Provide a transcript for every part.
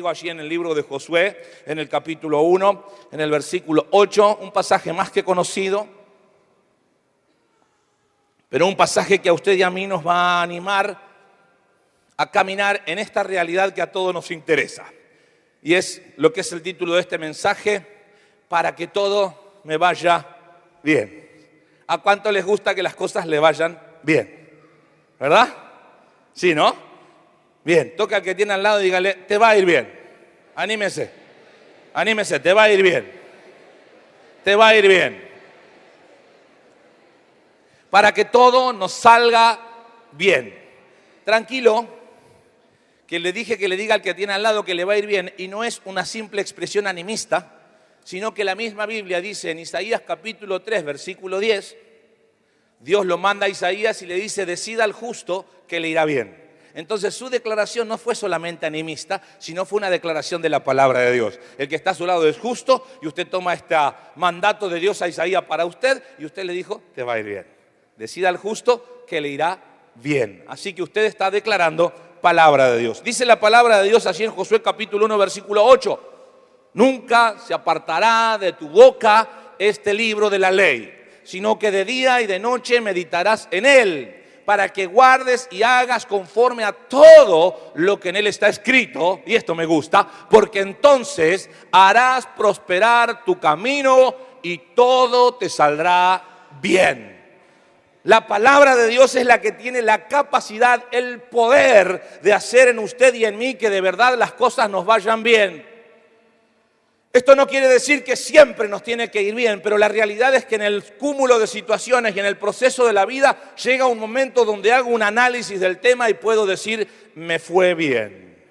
conmigo allí en el libro de Josué, en el capítulo 1, en el versículo 8, un pasaje más que conocido, pero un pasaje que a usted y a mí nos va a animar a caminar en esta realidad que a todos nos interesa. Y es lo que es el título de este mensaje: para que todo me vaya bien. ¿A cuánto les gusta que las cosas le vayan bien? ¿Verdad? Sí, ¿no? Bien, toca al que tiene al lado y dígale: te va a ir bien. Anímese, anímese, te va a ir bien. Te va a ir bien. Para que todo nos salga bien. Tranquilo, que le dije que le diga al que tiene al lado que le va a ir bien, y no es una simple expresión animista, sino que la misma Biblia dice en Isaías capítulo 3, versículo 10, Dios lo manda a Isaías y le dice: decida al justo que le irá bien. Entonces su declaración no fue solamente animista, sino fue una declaración de la palabra de Dios. El que está a su lado es justo y usted toma este mandato de Dios a Isaías para usted y usted le dijo: te va a ir bien. Decida al justo que le irá bien. Así que usted está declarando palabra de Dios. Dice la palabra de Dios allí en Josué capítulo 1, versículo 8. Nunca se apartará de tu boca este libro de la ley, sino que de día y de noche meditarás en él, para que guardes y hagas conforme a todo lo que en él está escrito. Y esto me gusta, porque entonces harás prosperar tu camino y todo te saldrá bien. La palabra de Dios es la que tiene la capacidad, el poder de hacer en usted y en mí que de verdad las cosas nos vayan bien. Esto no quiere decir que siempre nos tiene que ir bien, pero la realidad es que en el cúmulo de situaciones y en el proceso de la vida llega un momento donde hago un análisis del tema y puedo decir: me fue bien.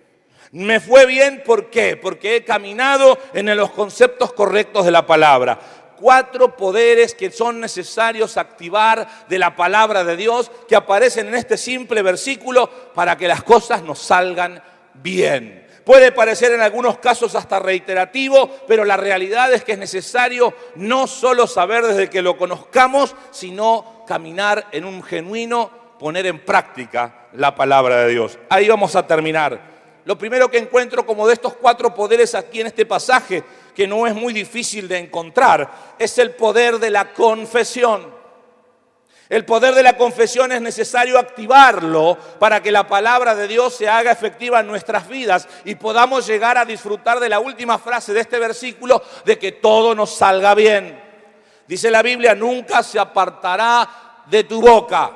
Me fue bien, ¿por qué? Porque he caminado en los conceptos correctos de la palabra. 4 poderes que son necesarios activar de la palabra de Dios, que aparecen en este simple versículo para que las cosas nos salgan bien. Puede parecer en algunos casos hasta reiterativo, pero la realidad es que es necesario no solo saber desde que lo conozcamos, sino caminar en un genuino, poner en práctica la palabra de Dios. Ahí vamos a terminar. Lo primero que encuentro como de estos 4 poderes aquí en este pasaje, que no es muy difícil de encontrar, es el poder de la confesión. El poder de la confesión es necesario activarlo para que la palabra de Dios se haga efectiva en nuestras vidas y podamos llegar a disfrutar de la última frase de este versículo, de que todo nos salga bien. Dice la Biblia: nunca se apartará de tu boca,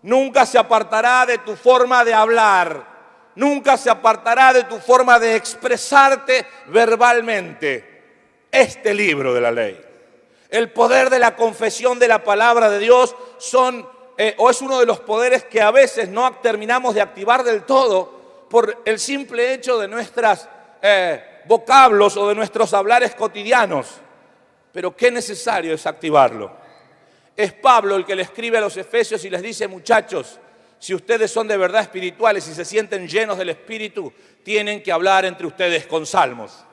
nunca se apartará de tu forma de hablar, nunca se apartará de tu forma de expresarte verbalmente este libro de la ley. El poder de la confesión de la palabra de Dios es uno de los poderes que a veces no terminamos de activar del todo por el simple hecho de nuestros vocablos o de nuestros hablares cotidianos. Pero qué necesario es activarlo. Es Pablo el que le escribe a los Efesios y les dice: muchachos, si ustedes son de verdad espirituales y se sienten llenos del Espíritu, tienen que hablar entre ustedes con salmos,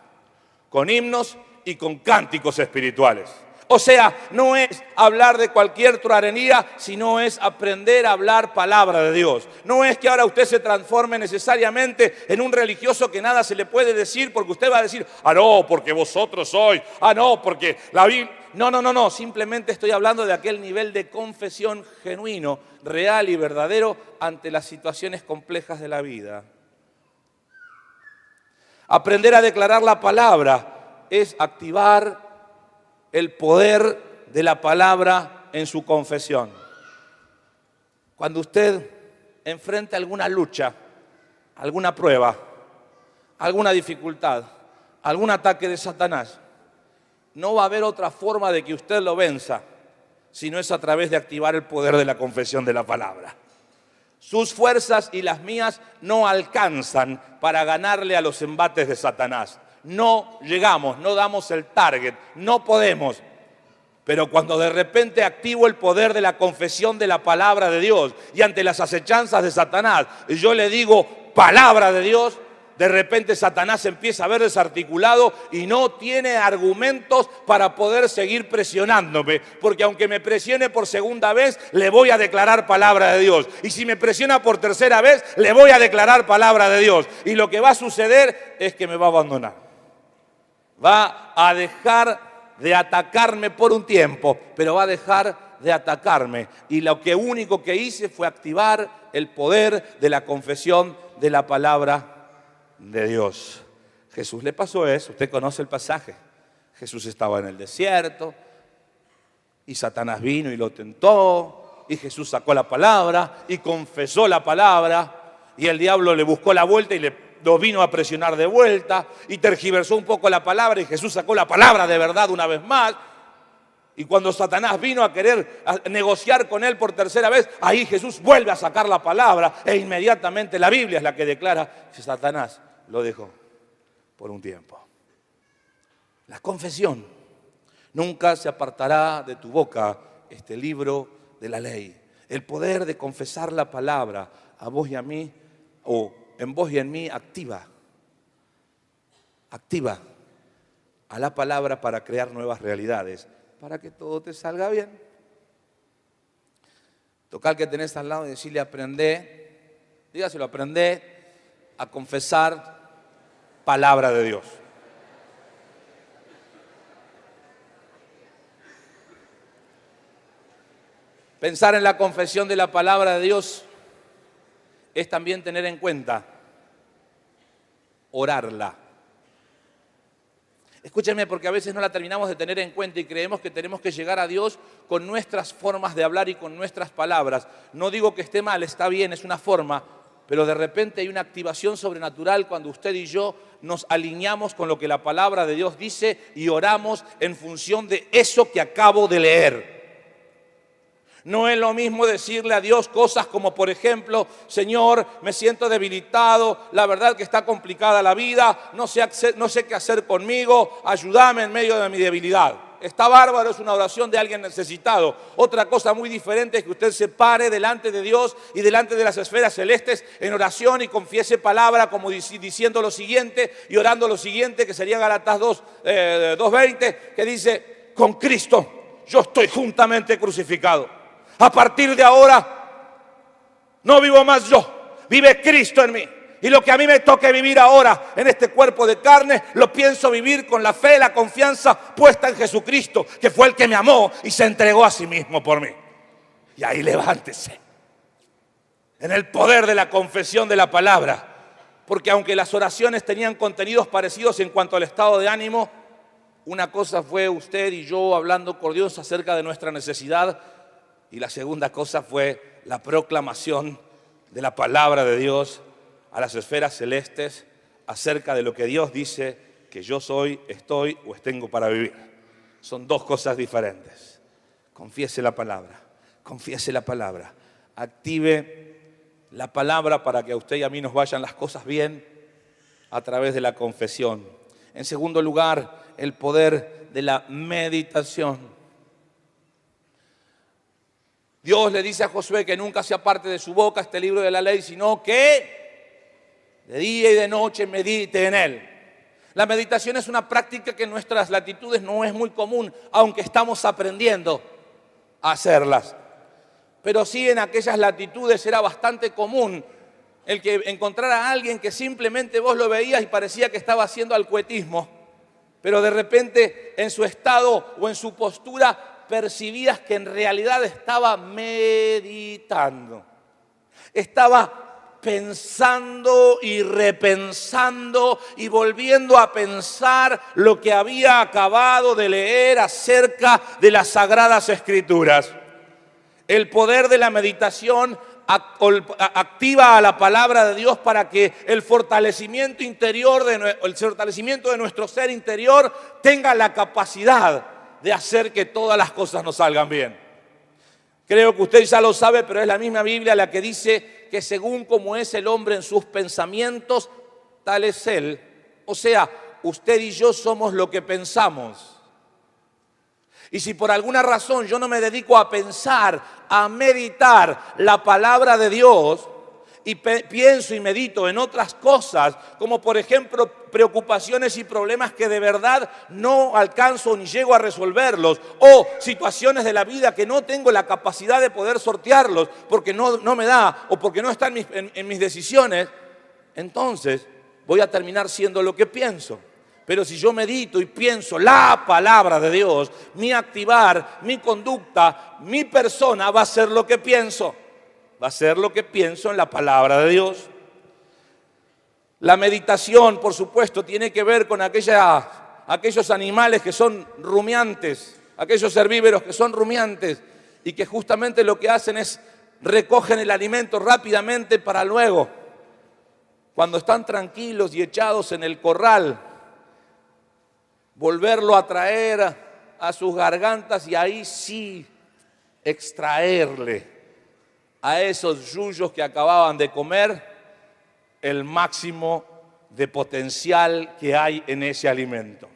con himnos y con cánticos espirituales. O sea, no es hablar de cualquier truanería, sino es aprender a hablar palabra de Dios. No es que ahora usted se transforme necesariamente en un religioso que nada se le puede decir, porque usted va a decir: ah, no, porque vosotros sois, ah, no, porque la Biblia... No, simplemente estoy hablando de aquel nivel de confesión genuino, real y verdadero ante las situaciones complejas de la vida. Aprender a declarar la palabra es activar el poder de la palabra en su confesión. Cuando usted enfrenta alguna lucha, alguna prueba, alguna dificultad, algún ataque de Satanás, no va a haber otra forma de que usted lo venza, sino es a través de activar el poder de la confesión de la palabra. Sus fuerzas y las mías no alcanzan para ganarle a los embates de Satanás. No llegamos, no damos el target, no podemos. Pero cuando de repente activo el poder de la confesión de la palabra de Dios y ante las acechanzas de Satanás, yo le digo palabra de Dios, de repente Satanás empieza a ver desarticulado y no tiene argumentos para poder seguir presionándome. Porque aunque me presione por segunda vez, le voy a declarar palabra de Dios. Y si me presiona por tercera vez, le voy a declarar palabra de Dios. Y lo que va a suceder es que me va a abandonar. Va a dejar de atacarme por un tiempo, pero va a dejar de atacarme. Y lo único que hice fue activar el poder de la confesión de la palabra de Dios. Jesús le pasó eso, usted conoce el pasaje. Jesús estaba en el desierto y Satanás vino y lo tentó y Jesús sacó la palabra y confesó la palabra y el diablo le buscó la vuelta y lo vino a presionar de vuelta y tergiversó un poco la palabra y Jesús sacó la palabra de verdad una vez más. Y cuando Satanás vino a querer negociar con él por tercera vez, ahí Jesús vuelve a sacar la palabra e inmediatamente la Biblia es la que declara que Satanás lo dejó por un tiempo. La confesión. Nunca se apartará de tu boca este libro de la ley. El poder de confesar la palabra a vos y a mí, o en vos y en mí, activa a la palabra para crear nuevas realidades, para que todo te salga bien. Toca al que tenés al lado y decirle: dígaselo, aprendé a confesar palabra de Dios. Pensar en la confesión de la palabra de Dios es también tener en cuenta orarla. Escúchenme, porque a veces no la terminamos de tener en cuenta y creemos que tenemos que llegar a Dios con nuestras formas de hablar y con nuestras palabras. No digo que esté mal, está bien, es una forma, pero de repente hay una activación sobrenatural cuando usted y yo nos alineamos con lo que la palabra de Dios dice y oramos en función de eso que acabo de leer. No es lo mismo decirle a Dios cosas como, por ejemplo: Señor, me siento debilitado, la verdad que está complicada la vida, no sé qué hacer conmigo, ayúdame en medio de mi debilidad. Está bárbaro, es una oración de alguien necesitado. Otra cosa muy diferente es que usted se pare delante de Dios y delante de las esferas celestes en oración y confiese palabra como diciendo lo siguiente y orando lo siguiente, que sería Gálatas 2:20, que dice: con Cristo yo estoy juntamente crucificado. A partir de ahora no vivo más yo, vive Cristo en mí. Y lo que a mí me toque vivir ahora en este cuerpo de carne, lo pienso vivir con la fe, la confianza puesta en Jesucristo, que fue el que me amó y se entregó a sí mismo por mí. Y ahí levántese, en el poder de la confesión de la palabra. Porque aunque las oraciones tenían contenidos parecidos en cuanto al estado de ánimo, una cosa fue usted y yo hablando con Dios acerca de nuestra necesidad, y la segunda cosa fue la proclamación de la palabra de Dios a las esferas celestes acerca de lo que Dios dice que yo soy, estoy o tengo para vivir. Son dos cosas diferentes. Confiese la palabra, active la palabra para que a usted y a mí nos vayan las cosas bien a través de la confesión. En segundo lugar, el poder de la meditación. Dios le dice a Josué que nunca se aparte de su boca este libro de la ley, sino que de día y de noche medite en él. La meditación es una práctica que en nuestras latitudes no es muy común, aunque estamos aprendiendo a hacerlas. Pero sí, en aquellas latitudes era bastante común el que encontrara a alguien que simplemente vos lo veías y parecía que estaba haciendo alcuetismo, pero de repente en su estado o en su postura percibías que en realidad estaba meditando. Estaba pensando y repensando y volviendo a pensar lo que había acabado de leer acerca de las Sagradas Escrituras. El poder de la meditación activa a la palabra de Dios para que el fortalecimiento de nuestro ser interior tenga la capacidad de hacer que todas las cosas nos salgan bien. Creo que usted ya lo sabe, pero es la misma Biblia la que dice que según como es el hombre en sus pensamientos, tal es él. O sea, usted y yo somos lo que pensamos. Y si por alguna razón yo no me dedico a pensar, a meditar la palabra de Dios, y pienso y medito en otras cosas, como por ejemplo preocupaciones y problemas que de verdad no alcanzo ni llego a resolverlos, o situaciones de la vida que no tengo la capacidad de poder sortearlos porque no me da o porque no están en mis decisiones, entonces voy a terminar siendo lo que pienso. Pero si yo medito y pienso la palabra de Dios, mi activar, mi conducta, mi persona va a ser lo que pienso. Va a ser lo que pienso en la palabra de Dios. La meditación, por supuesto, tiene que ver con aquellos animales que son rumiantes, aquellos herbívoros que son rumiantes y que justamente lo que hacen es recogen el alimento rápidamente para luego, cuando están tranquilos y echados en el corral, volverlo a traer a sus gargantas y ahí sí extraerle a esos yuyos que acababan de comer el máximo de potencial que hay en ese alimento.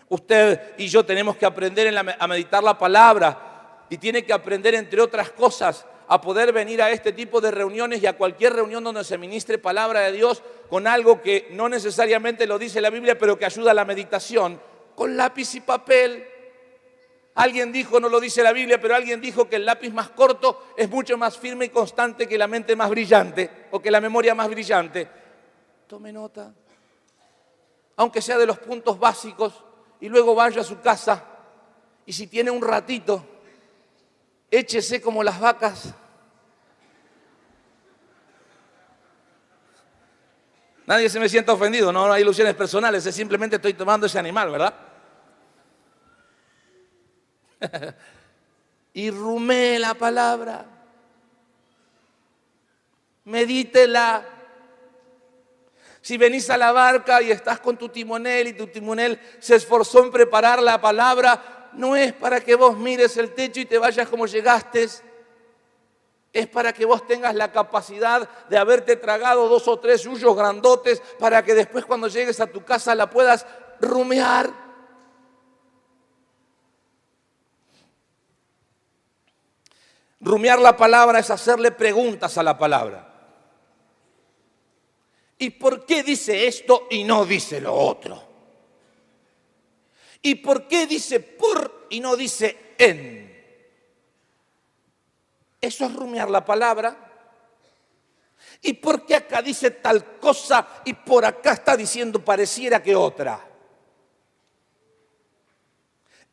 Usted y yo tenemos que aprender a meditar la palabra y tiene que aprender, entre otras cosas, a poder venir a este tipo de reuniones y a cualquier reunión donde se ministre palabra de Dios con algo que no necesariamente lo dice la Biblia, pero que ayuda a la meditación, con lápiz y papel. Alguien dijo, no lo dice la Biblia, pero alguien dijo que el lápiz más corto es mucho más firme y constante que la mente más brillante o que la memoria más brillante. Tome nota, aunque sea de los puntos básicos, y luego vaya a su casa y si tiene un ratito, échese como las vacas. Nadie se me sienta ofendido, no hay ilusiones personales, es simplemente estoy tomando ese animal, ¿verdad? Y rumee la palabra, medítela. Si venís a la barca y estás con tu timonel y tu timonel se esforzó en preparar la palabra, no es para que vos mires el techo y te vayas como llegaste, es para que vos tengas la capacidad de haberte tragado 2 o 3 yuyos grandotes para que después cuando llegues a tu casa la puedas rumiar. Rumiar la palabra es hacerle preguntas a la palabra. ¿Y por qué dice esto y no dice lo otro? ¿Y por qué dice por y no dice en? Eso es rumiar la palabra. ¿Y por qué acá dice tal cosa y por acá está diciendo pareciera que otra?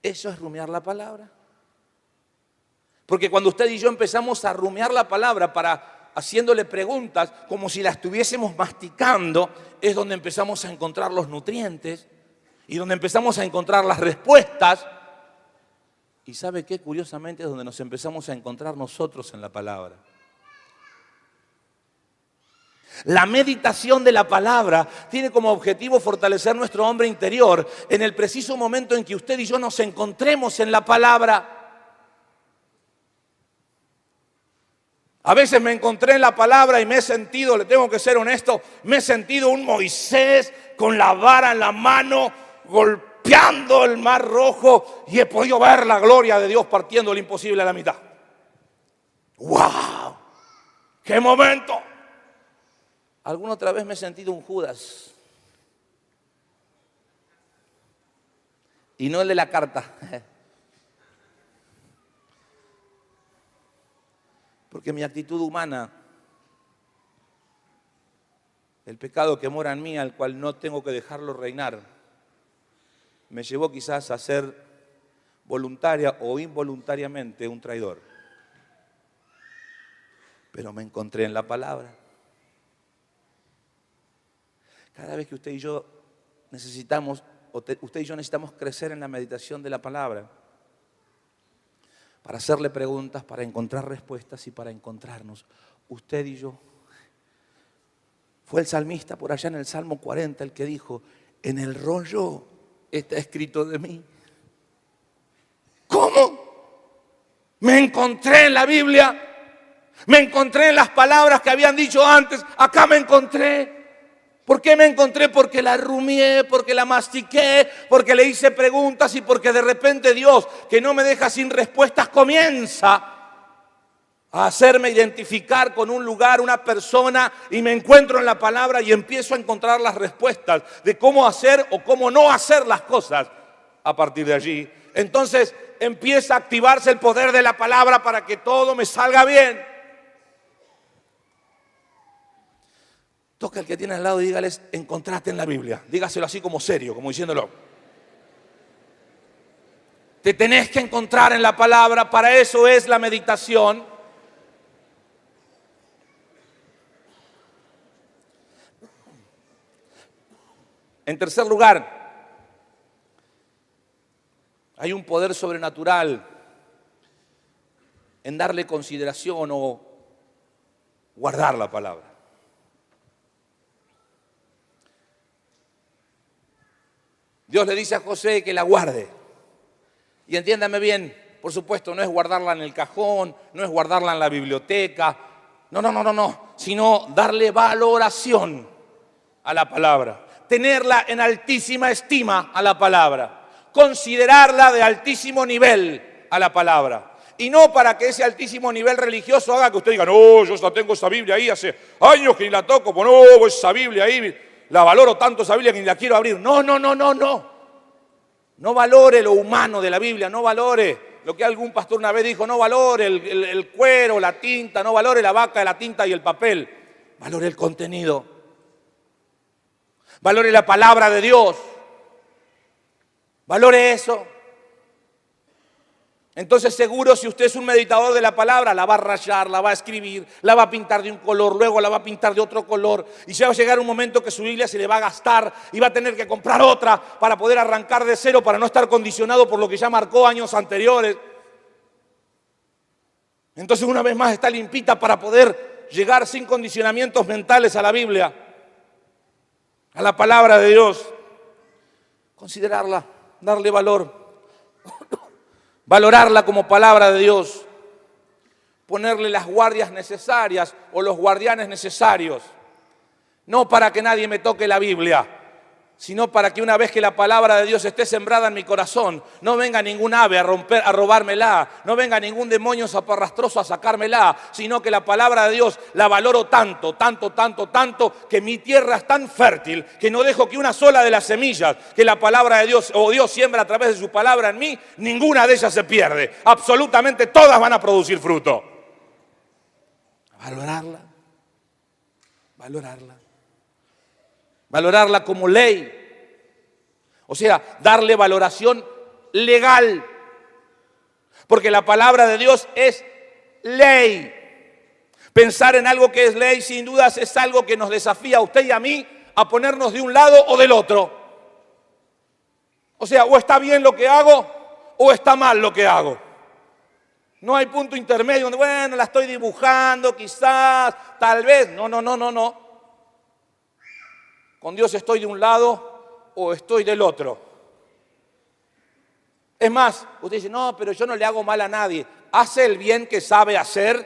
Eso es rumiar la palabra. Porque cuando usted y yo empezamos a rumiar la palabra haciéndole preguntas como si la estuviésemos masticando, es donde empezamos a encontrar los nutrientes y donde empezamos a encontrar las respuestas. ¿Y sabe qué? Curiosamente es donde nos empezamos a encontrar nosotros en la palabra. La meditación de la palabra tiene como objetivo fortalecer nuestro hombre interior en el preciso momento en que usted y yo nos encontremos en la palabra. A veces me encontré en la palabra y me he sentido, le tengo que ser honesto, me he sentido un Moisés con la vara en la mano, golpeando el mar rojo y he podido ver la gloria de Dios partiendo lo imposible a la mitad. ¡Wow! ¡Qué momento! Alguna otra vez me he sentido un Judas. Y no el de la carta. Porque mi actitud humana, el pecado que mora en mí, al cual no tengo que dejarlo reinar, me llevó quizás a ser voluntaria o involuntariamente un traidor. Pero me encontré en la palabra. Cada vez que usted y yo necesitamos, usted y yo necesitamos crecer en la meditación de la palabra, para hacerle preguntas, para encontrar respuestas y para encontrarnos. Usted y yo. Fue el salmista por allá en el Salmo 40 el que dijo, en el rollo está escrito de mí. ¿Cómo? Me encontré en la Biblia, me encontré en las palabras que habían dicho antes, acá me encontré. ¿Por qué me encontré? Porque la rumié, porque la mastiqué, porque le hice preguntas y porque de repente Dios, que no me deja sin respuestas, comienza a hacerme identificar con un lugar, una persona, y me encuentro en la palabra y empiezo a encontrar las respuestas de cómo hacer o cómo no hacer las cosas a partir de allí. Entonces empieza a activarse el poder de la palabra para que todo me salga bien. Toca al que tiene al lado y dígales, encontraste en la Biblia. Dígaselo así como serio, como diciéndolo. Te tenés que encontrar en la palabra, para eso es la meditación. En tercer lugar, hay un poder sobrenatural en darle consideración o guardar la palabra. Dios le dice a José que la guarde. Y entiéndame bien, por supuesto, no es guardarla en el cajón, no es guardarla en la biblioteca, no, sino darle valoración a la palabra, tenerla en altísima estima a la palabra, considerarla de altísimo nivel a la palabra. Y no para que ese altísimo nivel religioso haga que usted diga, no, yo ya tengo esa Biblia ahí, hace años que ni la toco, pues no, esa Biblia ahí, la valoro tanto esa Biblia que ni la quiero abrir. No. No valore lo humano de la Biblia, no valore lo que algún pastor una vez dijo, no valore el cuero, la tinta, no valore la vaca, la tinta y el papel. Valore el contenido. Valore la palabra de Dios. Valore eso. Entonces seguro si usted es un meditador de la palabra, la va a rayar, la va a escribir, la va a pintar de un color, luego la va a pintar de otro color. Y ya va a llegar un momento que su Biblia se le va a gastar y va a tener que comprar otra para poder arrancar de cero, para no estar condicionado por lo que ya marcó años anteriores. Entonces una vez más está limpita para poder llegar sin condicionamientos mentales a la Biblia, a la palabra de Dios. Considerarla, darle valor. Valorarla como palabra de Dios, ponerle las guardias necesarias o los guardianes necesarios, no para que nadie me toque la Biblia, sino para que una vez que la palabra de Dios esté sembrada en mi corazón, no venga ningún ave a robármela, no venga ningún demonio zaparrastroso a sacármela, sino que la palabra de Dios la valoro tanto, que mi tierra es tan fértil que no dejo que una sola de las semillas que la palabra de Dios o Dios siembra a través de su palabra en mí, ninguna de ellas se pierde. Absolutamente todas van a producir fruto. Valorarla como ley, o sea, darle valoración legal, porque la palabra de Dios es ley. Pensar en algo que es ley, sin dudas, es algo que nos desafía a usted y a mí a ponernos de un lado o del otro. O sea, o está bien lo que hago o está mal lo que hago. No hay punto intermedio donde, bueno, la estoy dibujando, quizás, tal vez. No. Con Dios estoy de un lado o estoy del otro. Es más, usted dice, no, pero yo no le hago mal a nadie. Hace el bien que sabe hacer,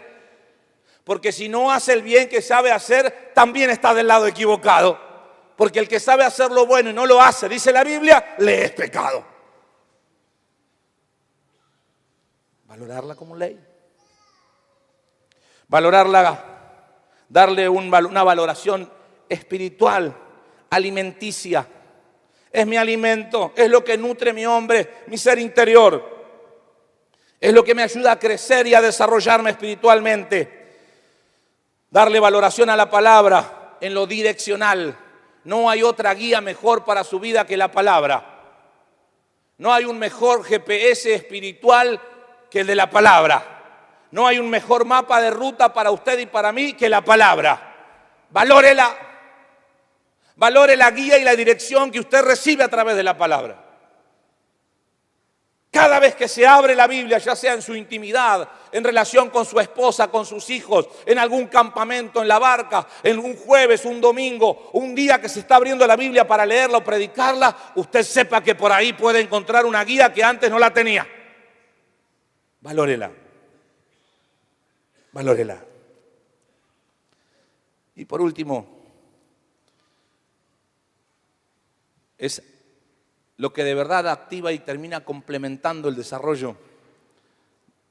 porque si no hace el bien que sabe hacer, también está del lado equivocado. Porque el que sabe hacer lo bueno y no lo hace, dice la Biblia, le es pecado. Valorarla como ley. Valorarla, darle una valoración espiritual, alimenticia. Es mi alimento, es lo que nutre mi hombre, mi ser interior. Es lo que me ayuda a crecer y a desarrollarme espiritualmente. Darle valoración a la palabra en lo direccional. No hay otra guía mejor para su vida que la palabra. No hay un mejor GPS espiritual que el de la palabra. No hay un mejor mapa de ruta para usted y para mí que la palabra. Valórela. Valore la guía y la dirección que usted recibe a través de la palabra. Cada vez que se abre la Biblia, ya sea en su intimidad, en relación con su esposa, con sus hijos, en algún campamento, en la barca, en un jueves, un domingo, un día que se está abriendo la Biblia para leerla o predicarla, usted sepa que por ahí puede encontrar una guía que antes no la tenía. Valórela. Y por último, es lo que de verdad activa y termina complementando el desarrollo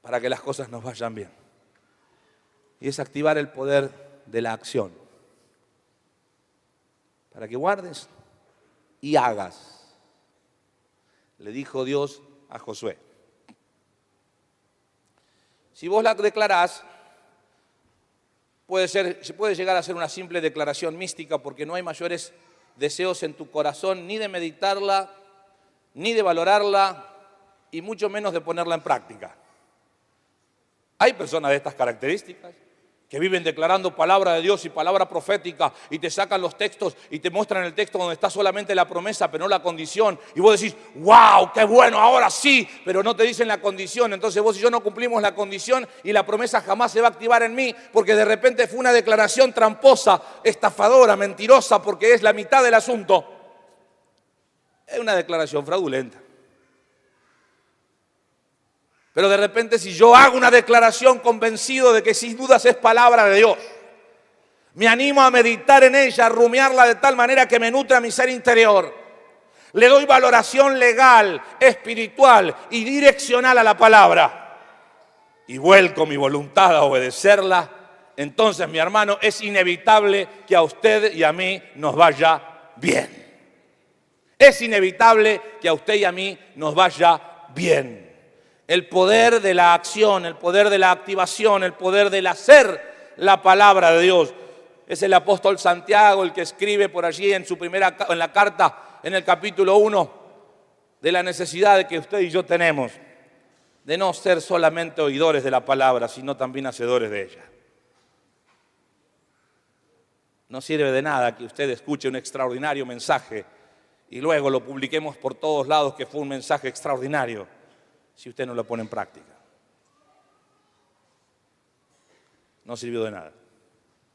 para que las cosas nos vayan bien. Y es activar el poder de la acción. Para que guardes y hagas. Le dijo Dios a Josué. Si vos la declarás, puede llegar a ser una simple declaración mística porque no hay mayores deseos en tu corazón ni de meditarla, ni de valorarla, y mucho menos de ponerla en práctica. Hay personas de estas características que viven declarando palabra de Dios y palabra profética y te sacan los textos y te muestran el texto donde está solamente la promesa pero no la condición y vos decís, wow, qué bueno, ahora sí, pero no te dicen la condición. Entonces vos y yo no cumplimos la condición y la promesa jamás se va a activar en mí porque de repente fue una declaración tramposa, estafadora, mentirosa, porque es la mitad del asunto. Es una declaración fraudulenta. Pero de repente si yo hago una declaración convencido de que sin dudas es palabra de Dios, me animo a meditar en ella, a rumiarla de tal manera que me nutra mi ser interior, le doy valoración legal, espiritual y direccional a la palabra y vuelco mi voluntad a obedecerla, entonces mi hermano es inevitable que a usted y a mí nos vaya bien. Es inevitable que a usted y a mí nos vaya bien. El poder de la acción, el poder de la activación, el poder del hacer la palabra de Dios. Es el apóstol Santiago el que escribe por allí en la carta, en el capítulo 1, de la necesidad de que usted y yo tenemos de no ser solamente oidores de la palabra, sino también hacedores de ella. No sirve de nada que usted escuche un extraordinario mensaje y luego lo publiquemos por todos lados que fue un mensaje extraordinario, si usted no lo pone en práctica. No sirvió de nada.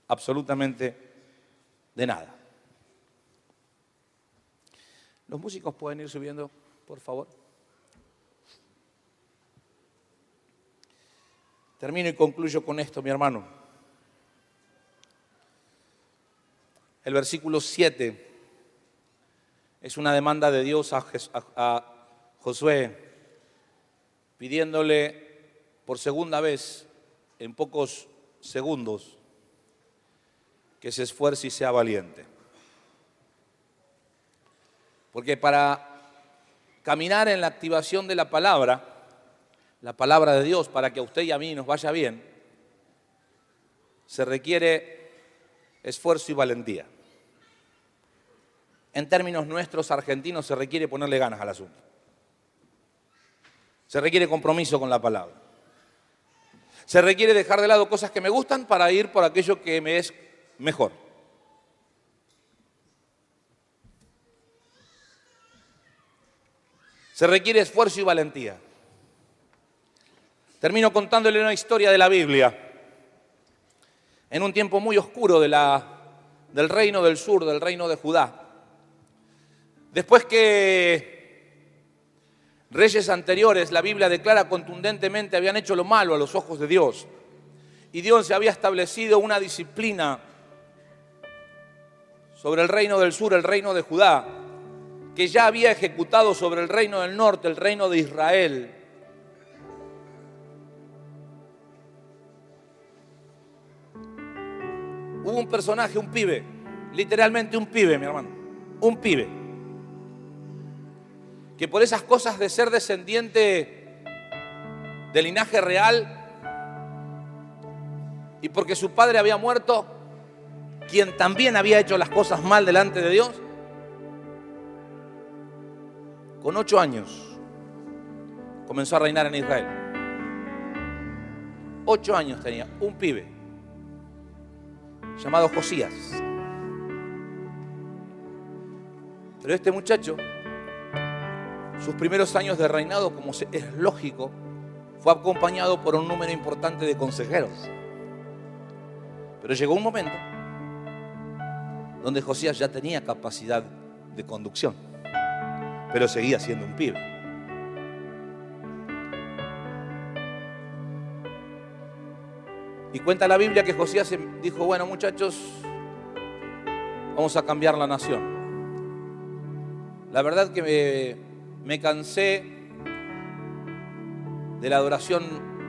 Absolutamente de nada. ¿Los músicos pueden ir subiendo, por favor? Termino y concluyo con esto, mi hermano. El versículo 7 es una demanda de Dios a Josué, pidiéndole por segunda vez, en pocos segundos, que se esfuerce y sea valiente. Porque para caminar en la activación de la palabra de Dios, para que a usted y a mí nos vaya bien, se requiere esfuerzo y valentía. En términos nuestros argentinos, se requiere ponerle ganas al asunto. Se requiere compromiso con la palabra. Se requiere dejar de lado cosas que me gustan para ir por aquello que me es mejor. Se requiere esfuerzo y valentía. Termino contándole una historia de la Biblia. En un tiempo muy oscuro del reino del sur, del reino de Judá. Después que reyes anteriores, la Biblia declara contundentemente, habían hecho lo malo a los ojos de Dios. Y Dios se había establecido una disciplina sobre el reino del sur, el reino de Judá, que ya había ejecutado sobre el reino del norte, el reino de Israel. Hubo un personaje, un pibe, literalmente un pibe, mi hermano, un pibe, que por esas cosas de ser descendiente de linaje real y porque su padre había muerto, quien también había hecho las cosas mal delante de Dios, con 8 años comenzó a reinar en Israel. 8 años tenía, un pibe llamado Josías. Pero este muchacho, sus primeros años de reinado, como es lógico, fue acompañado por un número importante de consejeros. Pero llegó un momento donde Josías ya tenía capacidad de conducción, pero seguía siendo un pibe. Y cuenta la Biblia que Josías dijo, bueno, muchachos, vamos a cambiar la nación. La verdad que me cansé de la adoración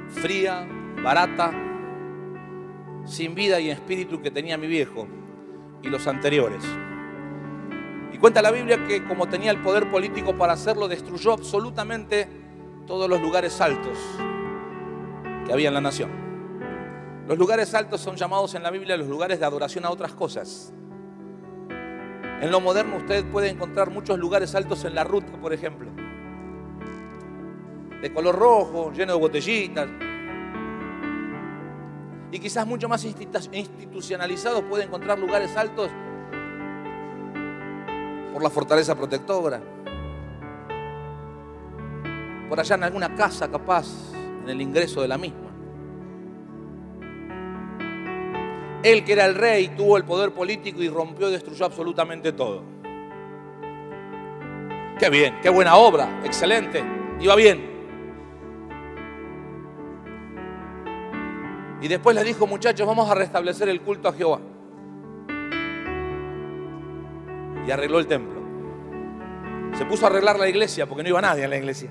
fría, barata, sin vida y espíritu que tenía mi viejo y los anteriores. Y cuenta la Biblia que como tenía el poder político para hacerlo, destruyó absolutamente todos los lugares altos que había en la nación. Los lugares altos son llamados en la Biblia los lugares de adoración a otras cosas. En lo moderno usted puede encontrar muchos lugares altos en la ruta, por ejemplo, de color rojo, lleno de botellitas. Y quizás mucho más institucionalizados puede encontrar lugares altos por la fortaleza protectora, por allá en alguna casa capaz, en el ingreso de la misma. Él, que era el rey, tuvo el poder político y rompió y destruyó absolutamente todo. Qué bien, qué buena obra, excelente, iba bien. Y después les dijo: muchachos, vamos a restablecer el culto a Jehová. Y arregló el templo. Se puso a arreglar la iglesia porque no iba nadie en la iglesia.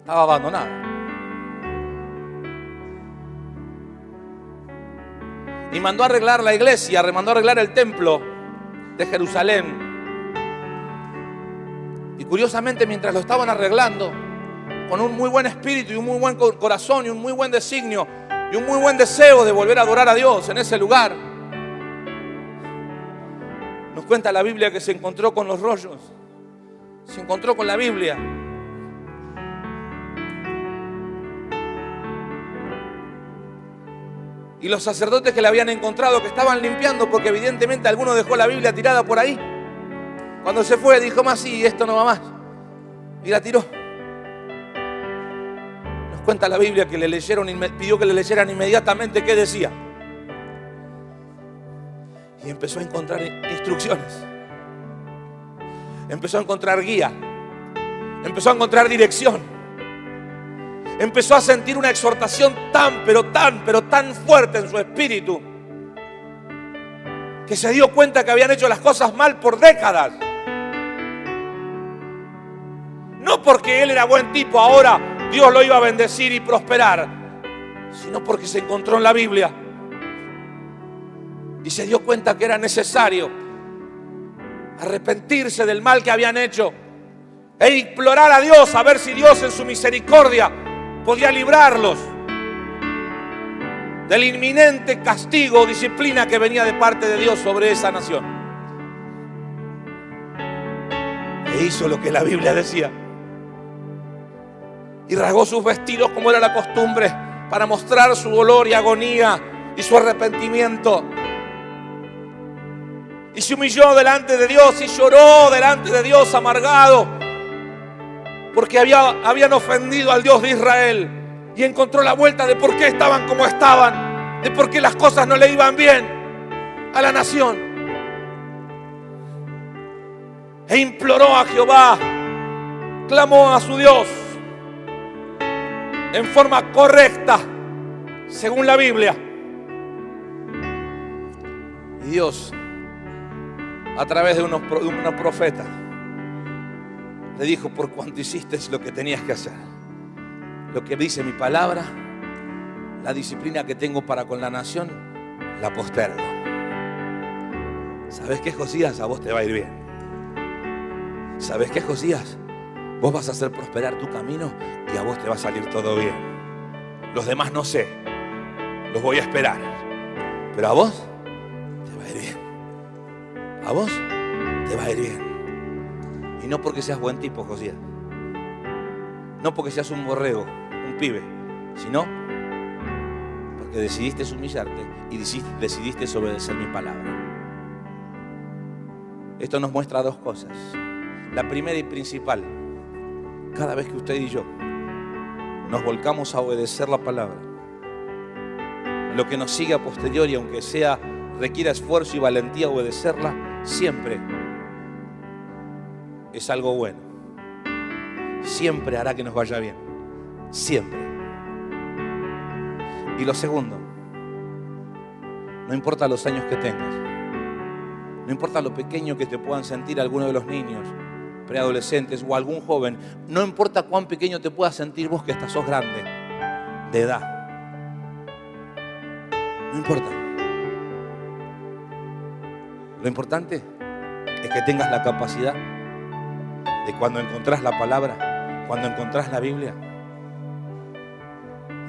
Estaba abandonada. Y mandó a arreglar la iglesia, mandó a arreglar el templo de Jerusalén. Y curiosamente, mientras lo estaban arreglando, con un muy buen espíritu y un muy buen corazón y un muy buen designio y un muy buen deseo de volver a adorar a Dios en ese lugar, nos cuenta la Biblia que se encontró con los rollos, se encontró con la Biblia. Y los sacerdotes que la habían encontrado, que estaban limpiando, porque evidentemente alguno dejó la Biblia tirada por ahí, cuando se fue dijo: más sí, esto no va más, y la tiró. Nos cuenta la Biblia que pidió que le leyeran inmediatamente qué decía. Y empezó a encontrar instrucciones, empezó a encontrar guía, empezó a encontrar dirección. Empezó a sentir una exhortación tan fuerte en su espíritu, que se dio cuenta que habían hecho las cosas mal por décadas. No porque él era buen tipo, ahora Dios lo iba a bendecir y prosperar, sino porque se encontró en la Biblia y se dio cuenta que era necesario arrepentirse del mal que habían hecho e implorar a Dios a ver si Dios en su misericordia podía librarlos del inminente castigo o disciplina que venía de parte de Dios sobre esa nación. E hizo lo que la Biblia decía. Y rasgó sus vestidos como era la costumbre para mostrar su dolor y agonía y su arrepentimiento. Y se humilló delante de Dios y lloró delante de Dios amargado, porque habían ofendido al Dios de Israel, y encontró la vuelta de por qué estaban como estaban, de por qué las cosas no le iban bien a la nación. E imploró a Jehová, clamó a su Dios en forma correcta, según la Biblia. Y Dios, a través de unos profetas, le dijo: por cuanto hiciste lo que tenías que hacer, lo que dice mi palabra, la disciplina que tengo para con la nación, la postergo. ¿Sabes qué, Josías? A vos te va a ir bien. ¿Sabes qué, Josías? Vos vas a hacer prosperar tu camino y a vos te va a salir todo bien. Los demás no sé, los voy a esperar, pero a vos te va a ir bien. A vos te va a ir bien. Y no porque seas buen tipo, Josías, no porque seas un borrego, un pibe, sino porque decidiste humillarte y decidiste obedecer mi palabra. Esto nos muestra dos cosas. La primera y principal: cada vez que usted y yo nos volcamos a obedecer la palabra, lo que nos sigue a posteriori, aunque requiera esfuerzo y valentía obedecerla, siempre es algo bueno. Siempre hará que nos vaya bien. Siempre. Y lo segundo, no importa los años que tengas, no importa lo pequeño que te puedan sentir algunos de los niños, preadolescentes o algún joven, no importa cuán pequeño te puedas sentir vos que sos grande de edad, no No importa. Lo importante es que tengas la capacidad de cuando encontrás la palabra, cuando encontrás la Biblia,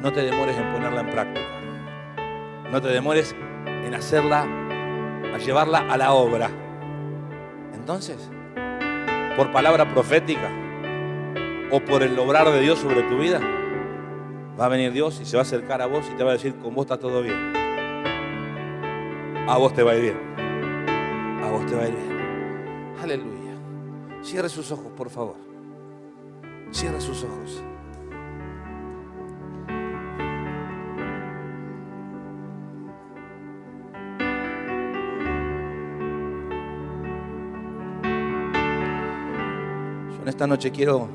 no te demores en ponerla en práctica. No te demores en hacerla, a llevarla a la obra. Entonces, por palabra profética o por el obrar de Dios sobre tu vida, va a venir Dios y se va a acercar a vos y te va a decir: con vos está todo bien. A vos te va a ir bien. A vos te va a ir bien. Aleluya. Cierre sus ojos, por favor. Cierre sus ojos. Yo en esta noche quiero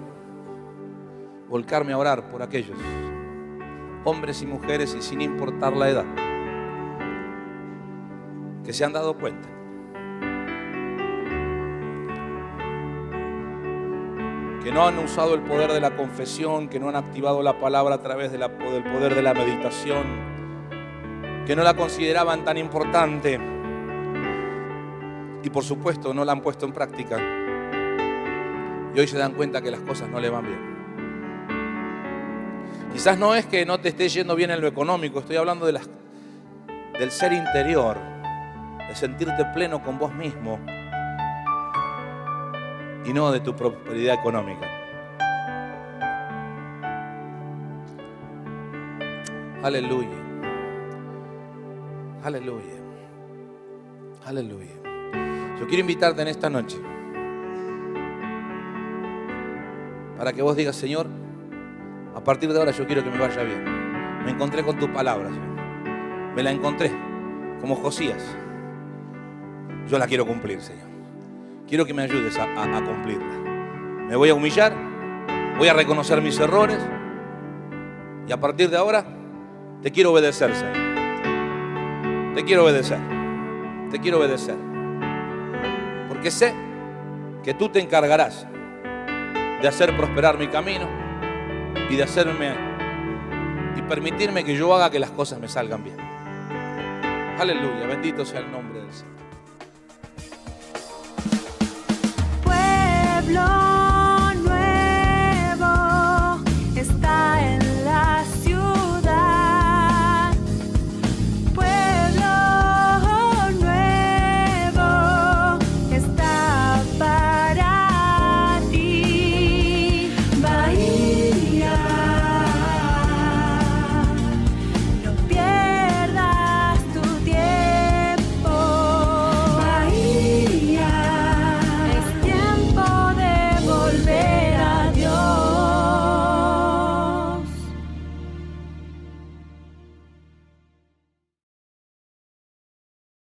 volcarme a orar por aquellos hombres y mujeres, y sin importar la edad, que se han dado cuenta que no han usado el poder de la confesión, que no han activado la palabra a través del poder de la meditación, que no la consideraban tan importante y por supuesto no la han puesto en práctica, y hoy se dan cuenta que las cosas no le van bien. Quizás no es que no te esté yendo bien en lo económico, estoy hablando del ser interior, de sentirte pleno con vos mismo y no de tu prosperidad económica. Aleluya. Aleluya. Aleluya. Yo quiero invitarte en esta noche para que vos digas: Señor, a partir de ahora yo quiero que me vaya bien. Me encontré con tu palabra, Señor. Me la encontré como Josías. Yo la quiero cumplir, Señor. Quiero que me ayudes a cumplirla. Me voy a humillar, voy a reconocer mis errores y a partir de ahora te quiero obedecer, Señor. Te quiero obedecer. Te quiero obedecer. Porque sé que tú te encargarás de hacer prosperar mi camino y de hacerme y permitirme que yo haga que las cosas me salgan bien. Aleluya, bendito sea el nombre del Señor. Pueblo